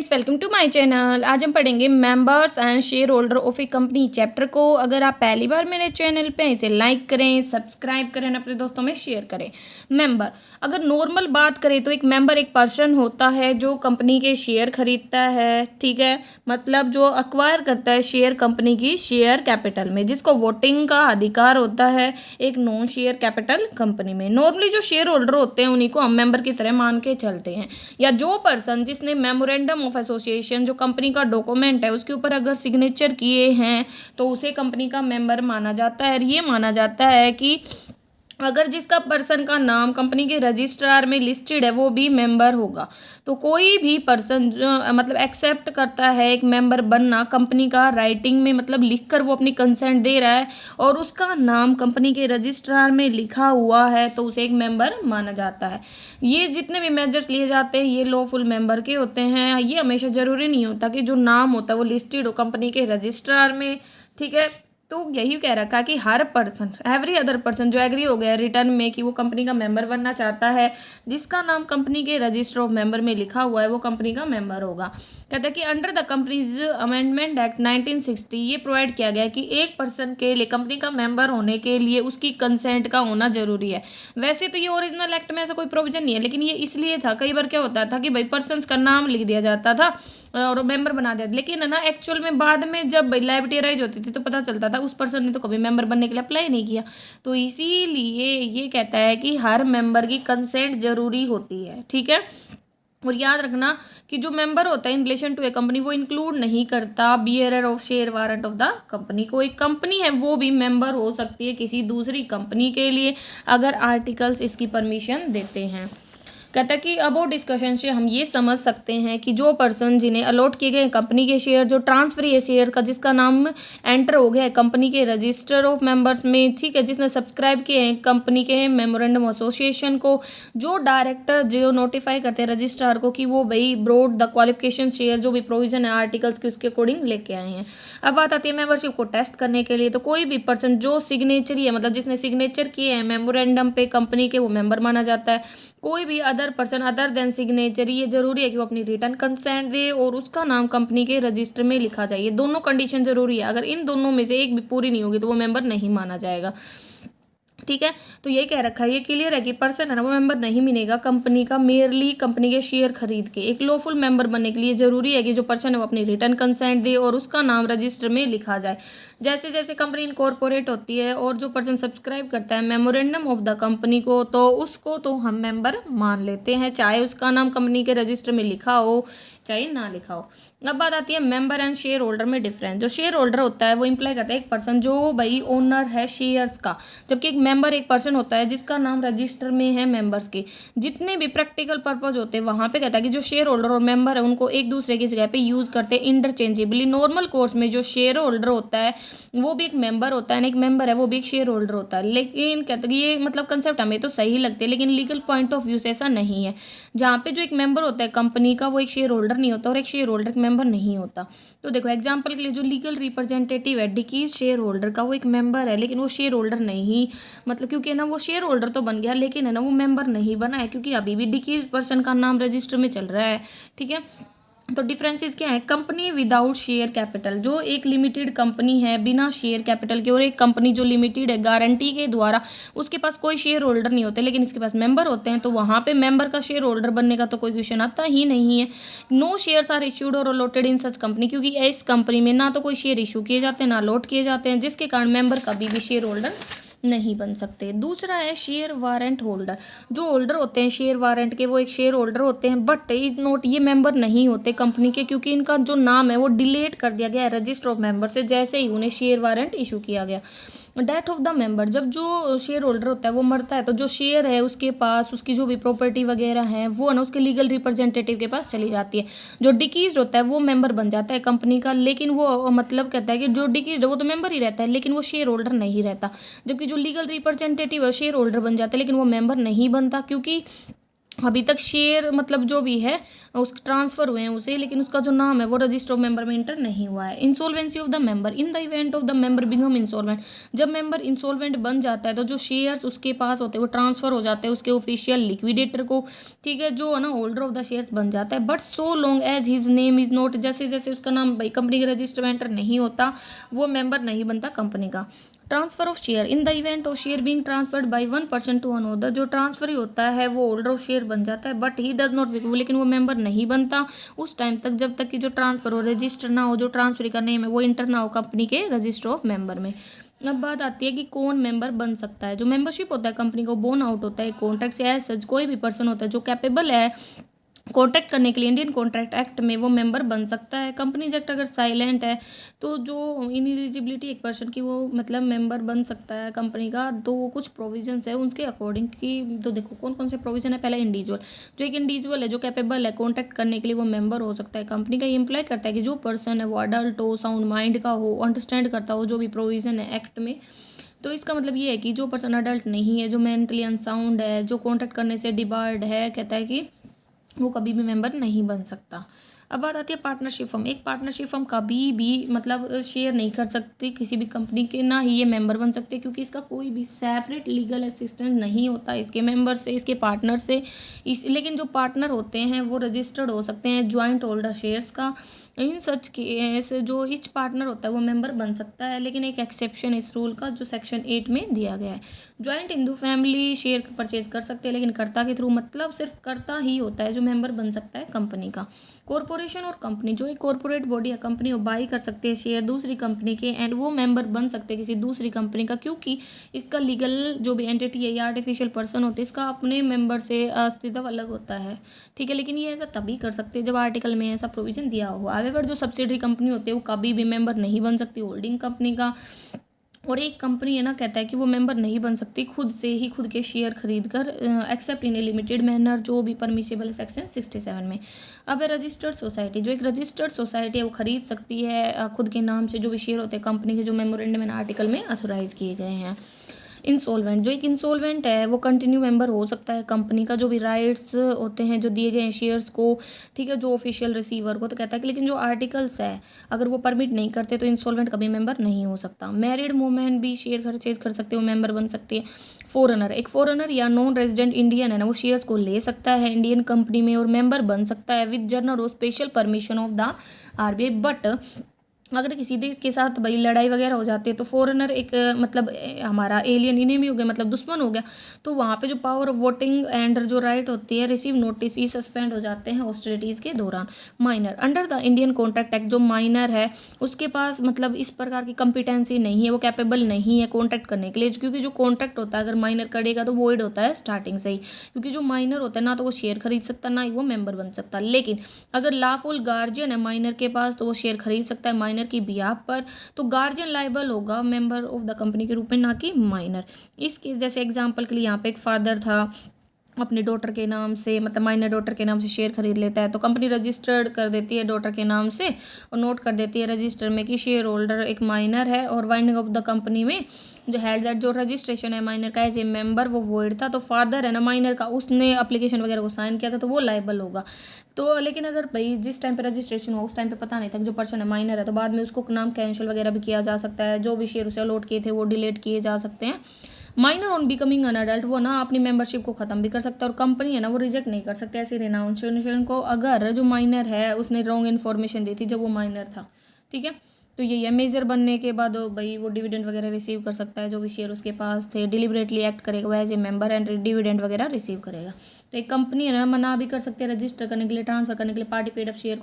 Friends, welcome to my channel. आज हम पढ़ेंगे members and shareholder of a company chapter को। अगर आप पहली बार मेरे चैनल पे इसे लाइक करें, सब्सक्राइब करें, अपने दोस्तों में शेयर करें। मेंबर, अगर नॉर्मल बात करें तो एक मेंबर एक पर्सन होता है जो कंपनी के शेयर खरीदता है, ठीक है। मतलब जो अक्वायर करता है शेयर कंपनी की शेयर कैपिटल में, जिसको वोटिंग का अधिकार होता है एक नॉन शेयर कैपिटल कंपनी में। नॉर्मली जो शेयर होल्डर होते हैं उन्हीं को हम मेंबर की तरह मान के चलते हैं। या जो पर्सन जिसने मेमोरेंडम ऑफ एसोसिएशन जो कंपनी का डॉक्यूमेंट है उसके ऊपर अगर सिग्नेचर किए हैं तो उसे कंपनी का मेंबर माना जाता है। और ये माना जाता है कि अगर जिसका पर्सन का नाम कंपनी के रजिस्ट्रार में लिस्टेड है वो भी मेंबर होगा। तो कोई भी पर्सन जो मतलब एक्सेप्ट करता है एक मेंबर बनना कंपनी का, राइटिंग में मतलब लिखकर वो अपनी कंसेंट दे रहा है और उसका नाम कंपनी के रजिस्ट्रार में लिखा हुआ है तो उसे एक मेंबर माना जाता है। ये जितने भी मेजर्स लिए जाते हैं ये लॉफुल मेंबर के होते हैं। ये हमेशा ज़रूरी नहीं होता कि जो नाम होता है वो लिस्टेड हो कंपनी के रजिस्ट्रार में, ठीक है। तो यही कह रखा कि हर पर्सन, एवरी अदर पर्सन जो एग्री हो गया रिटर्न में कि वो कंपनी का मेंबर बनना चाहता है, जिसका नाम कंपनी के रजिस्टर ऑफ मेंबर में लिखा हुआ है वो कंपनी का मेंबर होगा। कहता है कि under the companies amendment act 1960 ये प्रोवाइड किया गया है कि एक पर्सन के लिए कंपनी का मेंबर होने के लिए उसकी कंसेंट का होना जरूरी है। वैसे तो ये ओरिजिनल एक्ट में ऐसा कोई प्रोविजन नहीं है, लेकिन ये इसलिए था, कई बार क्या होता था कि भाई पर्सन का नाम लिख दिया जाता था और मेंबर बना दिया, लेकिन है ना एक्चुअल में बाद में जब लायबिलिटी राइज होती थी तो पता चलता था उस पर्सन ने तो कभी मेंबर बनने के लिए अप्लाई नहीं किया। तो इसीलिए ये कहता है कि हर मेंबर की कंसेंट जरूरी होती है, ठीक है। और याद रखना कि जो मेंबर होता है in relation to a company वो इंक्लूड नहीं करता bearer of share warrant of the company को। एक कंपनी है वो भी मेंबर हो सकती है किसी दूसरी कंपनी के लिए अगर आर्टिकल्स इसकी परमिशन देते हैं। कहता है कि अबाउट डिस्कशन से हम ये समझ सकते हैं कि जो पर्सन जिन्हें अलॉट किए गए कंपनी के शेयर, जो ट्रांसफर है शेयर का, जिसका नाम एंटर हो गया है कंपनी के रजिस्टर ऑफ मेंबर्स में, ठीक है, जिसने सब्सक्राइब किए हैं कंपनी के मेमोरेंडम एसोसिएशन को, जो डायरेक्टर जो नोटिफाई करते हैं रजिस्ट्रार को कि वो भाई ब्रॉड द क्वालिफिकेशन शेयर जो भी प्रोविजन है आर्टिकल्स के उसके अकॉर्डिंग लेके आए हैं। अब बात आती है मेंबरशिप को टेस्ट करने के लिए। तो कोई भी पर्सन जो सिग्नेचरी है, मतलब जिसने सिग्नेचर किए हैं मेमोरेंडम पे कंपनी के, वो मेंबर माना जाता है। कोई भी other person other than signatory, ये जरूरी है कि वो अपनी रिटर्न कंसेंट दे और उसका नाम कंपनी के रजिस्टर में लिखा जाए। ये दोनों कंडीशन जरूरी है, अगर इन दोनों में से एक भी पूरी नहीं होगी तो वो मेंबर नहीं माना जाएगा, ठीक है। तो ये कह रखा है, ये क्लियर है कि पर्सन है ना वो मेंबर नहीं मिलेगा कंपनी का मेयरली कंपनी के शेयर खरीद के। एक लॉफुल मेंबर बनने के लिए जरूरी है कि जो पर्सन है वो अपनी रिटर्न कंसेंट दे और उसका नाम रजिस्टर में लिखा जाए। जैसे जैसे कंपनी इनकॉर्पोरेट होती है और जो पर्सन सब्सक्राइब करता है मेमोरेंडम ऑफ द कंपनी को तो उसको तो हम मेंबर मान लेते हैं, चाहे उसका नाम कंपनी के रजिस्टर में लिखा हो चाहे ना लिखा हो। अब बात आती है मेंबर एंड शेयर होल्डर में डिफरेंस। जो शेयर होल्डर होता है वो इंप्लाई करता है एक पर्सन जो भाई ओनर है शेयर्स का, जबकि एक मेंबर एक पर्सन होता है जिसका नाम रजिस्टर में है मेंबर्स के। जितने भी प्रैक्टिकल पर्पज होते हैं वहाँ पे कहता है कि जो शेयर होल्डर और मेंबर है उनको एक दूसरे की जगह पे यूज़ करते हैं इंटरचेंजेबली। नॉर्मल कोर्स में जो शेयर होल्डर होता है वो भी एक मेंबर होता है, एक मेंबर है वो भी एक शेयर होल्डर होता है। लेकिन कहते हैं ये मतलब कंसेप्ट हमें तो सही लगते हैं, लेकिन लीगल पॉइंट ऑफ व्यू से ऐसा नहीं है। जहाँ पे जो एक मेंबर होता है कंपनी का वो एक शेयर होल्डर नहीं होता और एक शेयर होल्डर एक मेंबर नहीं होता। तो देखो एग्जांपल के लिए जो लीगल रिप्रेजेंटेटिव है डिकीज शेयर होल्डर का, वो एक मेंबर है लेकिन वो शेयर होल्डर नहीं, मतलब क्योंकि है ना वो शेयर होल्डर तो बन गया लेकिन है ना वो मेंबर नहीं बना है क्योंकि अभी भी डिकीज पर्सन का नाम रजिस्टर में चल रहा है, ठीक है। तो डिफरेंसेस क्या है? कंपनी विदाउट शेयर कैपिटल, जो एक लिमिटेड कंपनी है बिना शेयर कैपिटल के, और एक कंपनी जो लिमिटेड है गारंटी के द्वारा, उसके पास कोई शेयर होल्डर नहीं होते लेकिन इसके पास मेंबर होते हैं। तो वहाँ पे मेंबर का शेयर होल्डर बनने का तो कोई क्वेश्चन आता ही नहीं है। नो शेयर्स आर इश्यूड और अलॉटेड इन सच कंपनी, क्योंकि इस कंपनी में ना तो कोई शेयर इशू किए जाते हैं ना अलॉट किए जाते हैं, जिसके कारण मेंबर कभी भी शेयर होल्डर नहीं बन सकते। दूसरा है शेयर वारंट होल्डर। जो होल्डर होते हैं शेयर वारंट के वो एक शेयर होल्डर होते हैं बट इज नॉट, ये मेंबर नहीं होते कंपनी के, क्योंकि इनका जो नाम है वो डिलीट कर दिया गया है रजिस्टर ऑफ मेंबर से जैसे ही उन्हें शेयर वारंट इशू किया गया। डेथ ऑफ द मेंबर, जब जो शेयर होल्डर होता है वो मरता है तो जो शेयर है उसके पास उसकी जो भी प्रॉपर्टी वगैरह है वो ना उसके लीगल रिप्रेजेंटेटिव के पास चली जाती है। जो डिकीज होता है वो मेंबर बन जाता है कंपनी का, लेकिन वो मतलब कहता है कि जो डिकीज है वो तो मेंबर ही रहता है लेकिन वो शेयर होल्डर नहीं रहता। जबकि जो लीगल रिप्रेजेंटेटिव है शेयर होल्डर बन जाता है लेकिन वो मेंबर नहीं बनता, क्योंकि अभी तक शेयर मतलब जो भी है उसके ट्रांसफ़र हुए हैं उसे, लेकिन उसका जो नाम है वो रजिस्टर ऑफ मेंबर में इंटर नहीं हुआ है। Insolvency of the member, in the event of the member become insolvent, जब मेंबर इंसॉल्वेंट बन जाता है तो जो शेयर्स उसके पास होते हैं वो ट्रांसफ़र हो जाते हैं उसके ऑफिशियल लिक्विडेटर को, ठीक है, जो है ना होल्डर ऑफ द शेयर्स बन जाता है। But so long as his name is not, जैसे जैसे उसका नाम भाई कंपनी के रजिस्टर में एंटर नहीं होता वो मेंबर नहीं बनता कंपनी का। Transfer of share, in the event of share being transferred by one person to another, जो ट्रांसफर ही होता है वो होल्डर ऑफ शेयर बन जाता है, but he does not become, लेकिन वो मेंबर नहीं बनता उस टाइम तक जब तक कि जो ट्रांसफर हो रजिस्टर ना हो, जो ट्रांसफर का नेम है वो इंटर ना हो कंपनी के रजिस्टर ऑफ मेंबर में। अब बात आती है कि कौन मेंबर बन सकता है। जो मेंबरशिप होता है कंपनी को बोन आउट होता है कॉन्ट्रैक्ट से, एज सच कोई भी पर्सन होता है जो कैपेबल है कॉन्ट्रैक्ट करने के लिए इंडियन कॉन्ट्रैक्ट एक्ट में वो मेंबर बन सकता है। कंपनीज एक्ट अगर साइलेंट है तो जो इनएलिजिबिलिटी एक पर्सन की वो मतलब मेंबर बन सकता है कंपनी का, तो वो कुछ प्रोविजंस है उसके अकॉर्डिंग की। तो देखो कौन कौन से प्रोविजन है। पहला इंडिविजुअल, जो एक इंडिविजुअल है जो कैपेबल है कॉन्ट्रैक्ट करने के लिए वो मेंबर हो सकता है कंपनी का। ये इंप्लाई करता है कि जो पर्सन है वो अडल्ट हो, साउंड माइंड का हो, अंडरस्टैंड करता हो जो भी प्रोविज़न है एक्ट में। तो इसका मतलब ये है कि जो पर्सन अडल्ट नहीं है, जो मेंटली अनसाउंड है, जो कॉन्ट्रैक्ट करने से डिबार्ड है, कहता है कि वो कभी भी मेंबर नहीं बन सकता। अब बात आती है पार्टनरशिप फर्म। एक पार्टनरशिप फर्म कभी भी मतलब शेयर नहीं कर सकती किसी भी कंपनी के, ना ही ये मेंबर बन सकते क्योंकि इसका कोई भी सेपरेट लीगल असिस्टेंस नहीं होता इसके मेंबर से, इसके पार्टनर से। लेकिन जो पार्टनर होते हैं वो रजिस्टर्ड हो सकते हैं ज्वाइंट होल्डर शेयर्स का। इन सच केस जो ईच पार्टनर होता है वो मेंबर बन सकता है, लेकिन एक एक्सेप्शन इस रूल का जो सेक्शन 8 में दिया गया है। Joint Hindu family share purchase कर सकते हैं, लेकिन कर्ता के थ्रू, मतलब सिर्फ कर्ता ही होता है जो मेंबर बन सकता है कंपनी का। कॉरपोरेशन और कंपनी, जो एक कॉरपोरेट बॉडी या कंपनी वो बाई कर सकते हैं शेयर दूसरी कंपनी के एंड वो मेंबर बन सकते हैं किसी दूसरी कंपनी का, क्योंकि इसका लीगल जो भी एंटिटी है या आर्टिफिशियल पर्सन होते हैं इसका अपने मेंबर से अस्तित्व अलग होता है, ठीक है। लेकिन ये ऐसा तभी कर सकते हैं जब आर्टिकल में ऐसा प्रोविजन दिया हुआ। हावेवर जो सब्सिडरी कंपनी होती है वो कभी भी मेंबर नहीं बन सकती होल्डिंग कंपनी का। और एक कंपनी है ना कहता है कि वो मेंबर नहीं बन सकती खुद से ही खुद के शेयर खरीद कर, एक्सेप्ट इन ए लिमिटेड मैनर, जो भी परमिसेबल है सेक्शन 67 में। अब है रजिस्टर्ड सोसाइटी, जो एक रजिस्टर्ड सोसाइटी है वो खरीद सकती है खुद के नाम से जो भी शेयर होते हैं कंपनी के, जो मेमोरेंडम एंड आर्टिकल में अथोराइज किए गए हैं। इंसॉल्वेंट, जो एक इंसॉल्वेंट है वो कंटिन्यू मेंबर हो सकता है कंपनी का, जो भी राइट्स होते हैं जो दिए गए हैं शेयर्स को, ठीक है, जो ऑफिशियल रिसीवर को, तो कहता है कि लेकिन जो आर्टिकल्स है अगर वो परमिट नहीं करते तो इंसॉल्वेंट कभी मेंबर नहीं हो सकता। मैरिड वुमेन भी शेयर परचेज कर सकते हो, मेंबर बन सकती है। फॉरेनर, एक फॉरेनर या नॉन रेजिडेंट इंडियन है ना वो शेयर्स को ले सकता है इंडियन कंपनी में और मेंबर बन सकता है विद जनरल और special permission of the RBI. But अगर किसी देश के साथ भाई लड़ाई वगैरह हो जाती है तो फॉरेनर एक मतलब हमारा एलियन इनेमी हो गया, मतलब दुश्मन हो गया, तो वहाँ पे जो पावर ऑफ वोटिंग एंड जो राइट होती है रिसीव नोटिस, ये सस्पेंड हो जाते हैं हॉस्टिलिटीज़ के दौरान। Minor, under the Indian contract act जो माइनर है उसके पास मतलब इस प्रकार की कंपिटेंसी नहीं है, वो कैपेबल नहीं है कॉन्ट्रैक्ट करने के लिए, क्योंकि जो कॉन्ट्रैक्ट होता है अगर माइनर करेगा तो वॉइड होता है स्टार्टिंग से ही, क्योंकि जो माइनर होता है ना तो वो शेयर खरीद सकता ना ही वो मेंबर बन सकता। लेकिन अगर लाफुल गार्जियन है माइनर के पास तो वो शेयर खरीद सकता है माइनर की बिहाफ पर, तो गार्जियन लाइबल होगा मेंबर ऑफ द कंपनी के रूप में, ना कि माइनर। इस केस जैसे एग्जांपल के लिए यहाँ पे एक फादर था अपने डॉटर के नाम से, मतलब माइनर डॉटर के नाम से शेयर खरीद लेता है, तो कंपनी रजिस्टर्ड कर देती है डॉटर के नाम से और नोट कर देती है रजिस्टर में कि शेयर होल्डर एक माइनर है, और वाइंडिंग ऑफ द कंपनी में जो हेल्ड दैट जो रजिस्ट्रेशन है माइनर का एज ए मेंबर वो वॉइड था, तो फादर है ना माइनर का उसने एप्लीकेशन वगैरह को साइन किया था तो वो लाइबल होगा। तो लेकिन अगर भाई जिस टाइम पे रजिस्ट्रेशन हुआ उस टाइम पे पता नहीं था कि जो पर्सन है माइनर है, तो बाद में उसको नाम कैंसिल वगैरह भी किया जा सकता है, जो भी शेयर उसे अलॉट किए थे वो डिलीट किए जा सकते हैं। Minor on becoming an adult, वो ना अपनी मेंबरशिप को ख़त्म भी कर सकता है और कंपनी है ना वो रिजेक्ट नहीं कर सकते ऐसे रिनाउंसिएशन को, अगर जो माइनर है उसने रॉन्ग इन्फॉर्मेशन दी थी जब वो माइनर था, ठीक है। तो यही है, मेजर बनने के बाद भाई वो डिविडेंड वगैरह रिसीव कर सकता है, जो भी शेयर उसके पास थे डिलिबरेटली एक्ट करेगा वो as a member and dividend वगैरह रिसीव करेगा। तो एक कंपनी है ना मना भी कर सकते हैं रजिस्टर करने के लिए, ट्रांसफर करने के लिए party paid up share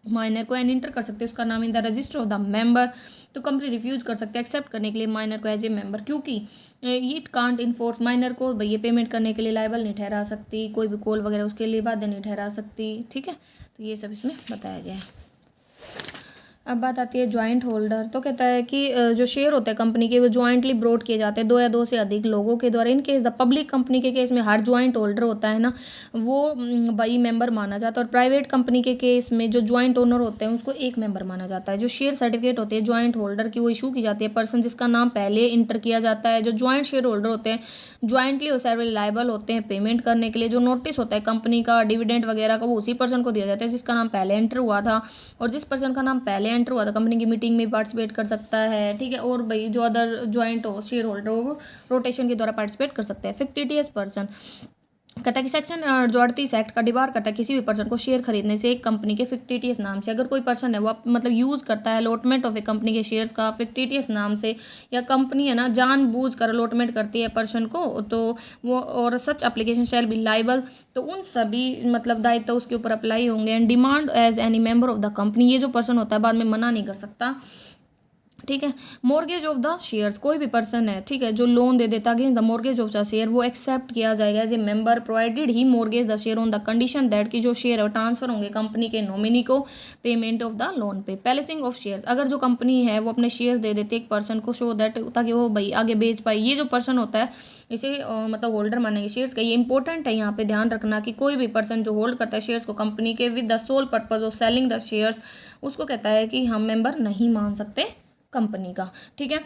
minor को एंड इंटर कर सकते हैं उसका नाम in the register of the member. तो कंपनी रिफ्यूज कर सकते हैं एक्सेप्ट करने के लिए माइनर को एज ए मेंबर, क्योंकि इट कांट इन्फोर्स, माइनर को भैया पेमेंट करने के लिए लाइबल नहीं ठहरा सकती, कोई भी कॉल वगैरह उसके लिए बाध्य नहीं ठहरा सकती, ठीक है। तो ये सब इसमें बताया गया है। अब बात आती है जॉइंट होल्डर। तो कहता है कि जो शेयर होते हैं कंपनी के वो जॉइंटली ब्रोड किए जाते हैं दो या दो से अधिक लोगों के द्वारा। In case the public company के केस में हर जॉइंट होल्डर होता है ना वो बाई मेंबर माना जाता है, और प्राइवेट कंपनी के केस में जो जॉइंट ओनर होते हैं उसको एक मेंबर माना जाता है। जो शेयर सर्टिफिकेट होती है जॉइंट होल्डर की वो इशू की जाती है पर्सन जिसका नाम पहले इंटर किया जाता है। जो जॉइंट शेयर होल्डर होते हैं ज्वाइंटली और सेवरली लायबल होते हैं पेमेंट करने के लिए। जो नोटिस होता है कंपनी का डिविडेंड वगैरह का वो उसी पर्सन को दिया जाता है जिसका नाम पहले एंटर हुआ था, और जिस पर्सन का नाम पहले एंटर हुआ था कंपनी की मीटिंग में पार्टिसिपेट कर सकता है। ठीक है, और भाई जो अदर ज्वाइंट हो शेयर होल्डर वो रोटेशन के द्वारा पार्टिसिपेट कर सकते हैं। फिक्टिटियस पर्सन कहता है कि सेक्शन जो 38 एक्ट का डिबार करता है किसी भी पर्सन को शेयर खरीदने से एक कंपनी के फिक्टिटियस नाम से। अगर कोई पर्सन है वो मतलब यूज़ करता है अलॉटमेंट ऑफ ए कंपनी के शेयर्स का फिक्टिटियस नाम से, या कंपनी है ना जानबूझ कर अलॉटमेंट करती है पर्सन को, तो वो और such application shall be liable, तो उन सभी मतलब दायित्व उसके ऊपर अप्लाई होंगे। And demand as any member of the company, ये जो पर्सन होता है बाद में मना नहीं कर सकता। ठीक है, मॉर्गेज ऑफ द शेयर्स, कोई भी पर्सन है ठीक है जो लोन दे देता against the mortgage of the share वो एक्सेप्ट किया जाएगा as a member provided he mortgage the share on the condition that की जो शेयर है ट्रांसफर होंगे कंपनी के नॉमिनी को पेमेंट ऑफ द लोन पे। पैलेसिंग ऑफ शेयर्स, अगर जो कंपनी है वो अपने शेयर्स दे देते एक पर्सन को शो दैट ताकि वो भाई आगे बेच पाए। ये जो पर्सन होता है इसे मतलब होल्डर मानेंगे शेयर्स का। ये इंपॉर्टेंट है यहाँ पे ध्यान रखना कि कोई भी पर्सन जो होल्ड करता है शेयर्स को कंपनी के with the sole purpose of selling the shares उसको कहता है कि हम मेंबर नहीं मान सकते कंपनी का। ठीक है,